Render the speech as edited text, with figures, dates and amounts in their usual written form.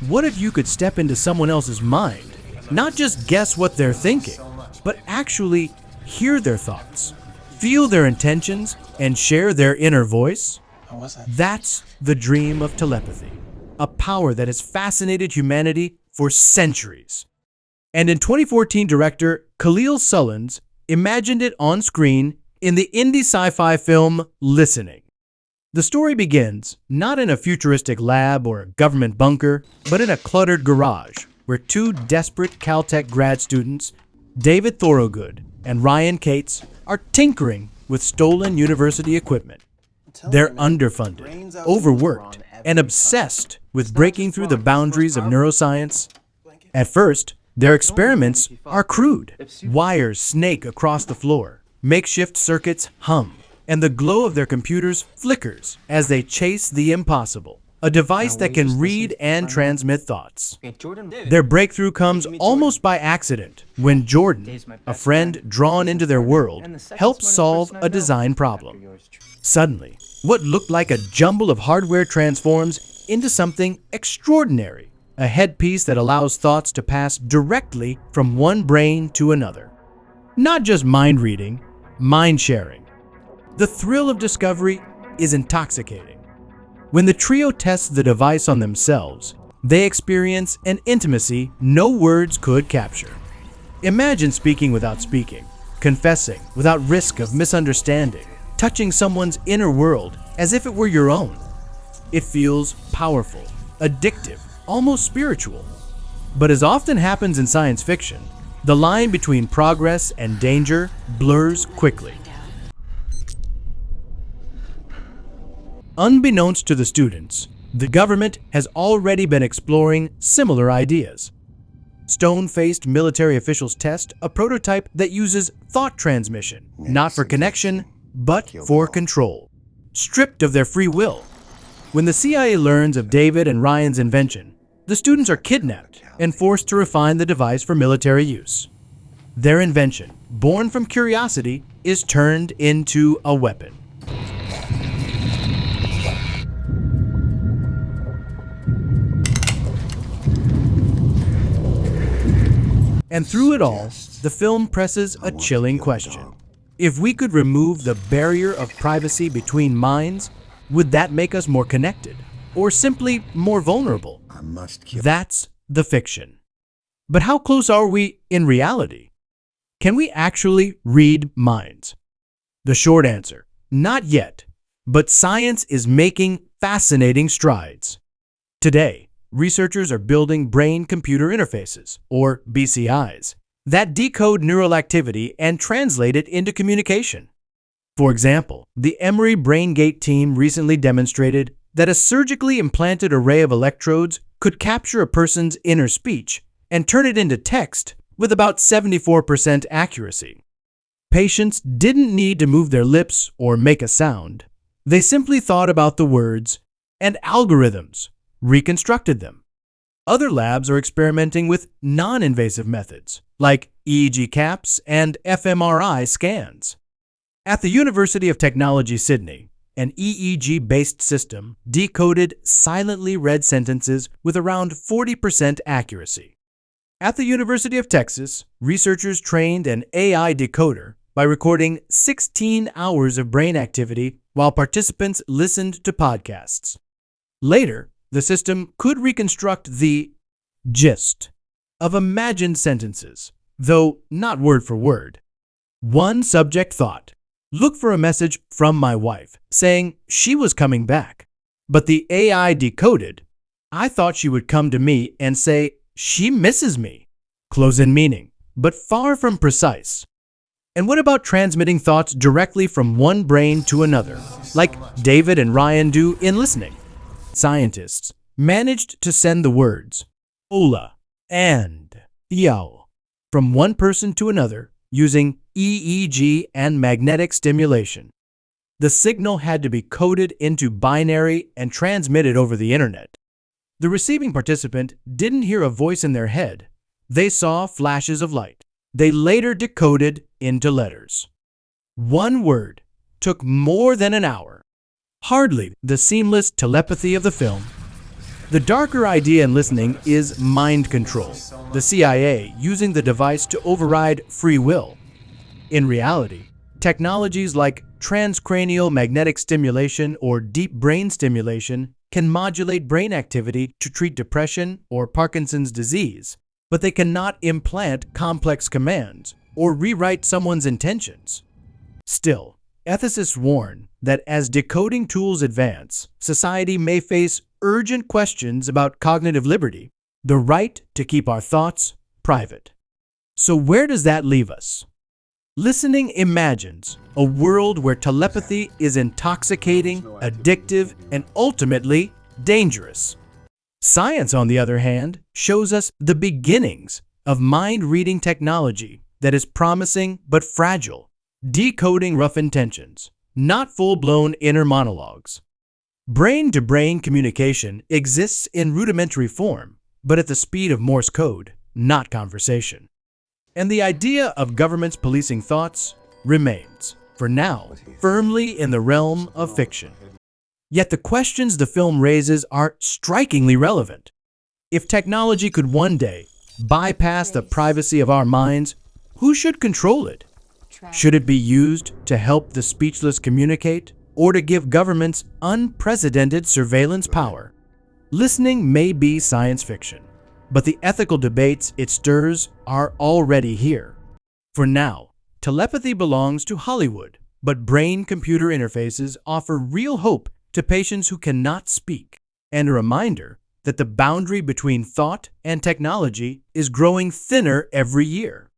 What if you could step into someone else's mind, not just guess what they're thinking, but actually hear their thoughts, feel their intentions, and share their inner voice? That's the dream of telepathy, a power that has fascinated humanity for centuries. And in 2014, director Khalil Sullins imagined it on screen in the indie sci-fi film Listening. The story begins not in a futuristic lab or a government bunker, but in a cluttered garage where two desperate Caltech grad students, David Thorogood and Ryan Cates, are tinkering with stolen university equipment. They're underfunded, overworked, and obsessed with breaking through the boundaries of neuroscience. At first, their experiments are crude. Wires snake across the floor, makeshift circuits hum, and the glow of their computers flickers as they chase the impossible, a device that can read and transmit thoughts. Their breakthrough comes almost by accident when Jordan, a friend drawn into their world, helps solve a design problem. Suddenly, what looked like a jumble of hardware transforms into something extraordinary, a headpiece that allows thoughts to pass directly from one brain to another. Not just mind reading, mind sharing. The thrill of discovery is intoxicating. When the trio tests the device on themselves, they experience an intimacy no words could capture. Imagine speaking without speaking, confessing without risk of misunderstanding, touching someone's inner world as if it were your own. It feels powerful, addictive, almost spiritual. But as often happens in science fiction, the line between progress and danger blurs quickly. Unbeknownst to the students, the government has already been exploring similar ideas. Stone-faced military officials test a prototype that uses thought transmission, not for connection, but for control, stripped of their free will. When the CIA learns of David and Ryan's invention, the students are kidnapped and forced to refine the device for military use. Their invention, born from curiosity, is turned into a weapon. And through it all, the film presses a chilling question. If we could remove the barrier of privacy between minds, would that make us more connected, or simply more vulnerable? That's the fiction. But how close are we in reality? Can we actually read minds? The short answer, not yet, but science is making fascinating strides. Today, researchers are building brain-computer interfaces, or BCIs, that decode neural activity and translate it into communication. For example, the Emory BrainGate team recently demonstrated that a surgically implanted array of electrodes could capture a person's inner speech and turn it into text with about 74% accuracy. Patients didn't need to move their lips or make a sound. They simply thought about the words, and algorithms reconstructed them. Other labs are experimenting with non-invasive methods, like EEG caps and fMRI scans. At the University of Technology, Sydney, an EEG-based system decoded silently read sentences with around 40% accuracy. At the University of Texas, researchers trained an AI decoder by recording 16 hours of brain activity while participants listened to podcasts. Later, the system could reconstruct the gist of imagined sentences, though not word for word. One subject thought, "Look for a message from my wife saying she was coming back." But the AI decoded, "I thought she would come to me and say she misses me." Close in meaning, but far from precise. And what about transmitting thoughts directly from one brain to another, like David and Ryan do in Listening? Scientists managed to send the words "Hola" and "Yao" from one person to another using EEG and magnetic stimulation. The signal had to be coded into binary and transmitted over the internet. The receiving participant didn't hear a voice in their head. They saw flashes of light. They later decoded into letters. One word took more than an hour. Hardly the seamless telepathy of the film. The darker idea in listening is mind control, the CIA using the device to override free will. In reality, technologies like transcranial magnetic stimulation or deep brain stimulation can modulate brain activity to treat depression or Parkinson's disease, but they cannot implant complex commands or rewrite someone's intentions. Still, ethicists warn that as decoding tools advance, society may face urgent questions about cognitive liberty, the right to keep our thoughts private. So where does that leave us? Listening imagines a world where telepathy is intoxicating, addictive, and ultimately dangerous. Science, on the other hand, shows us the beginnings of mind-reading technology that is promising but fragile, decoding rough intentions, not full-blown inner monologues. Brain-to-brain communication exists in rudimentary form, but at the speed of Morse code, not conversation. And the idea of governments policing thoughts remains, for now, firmly in the realm of fiction. Yet the questions the film raises are strikingly relevant. If technology could one day bypass the privacy of our minds, who should control it? Should it be used to help the speechless communicate, or to give governments unprecedented surveillance power? Listening may be science fiction, but the ethical debates it stirs are already here. For now, telepathy belongs to Hollywood, but brain-computer interfaces offer real hope to patients who cannot speak, and a reminder that the boundary between thought and technology is growing thinner every year.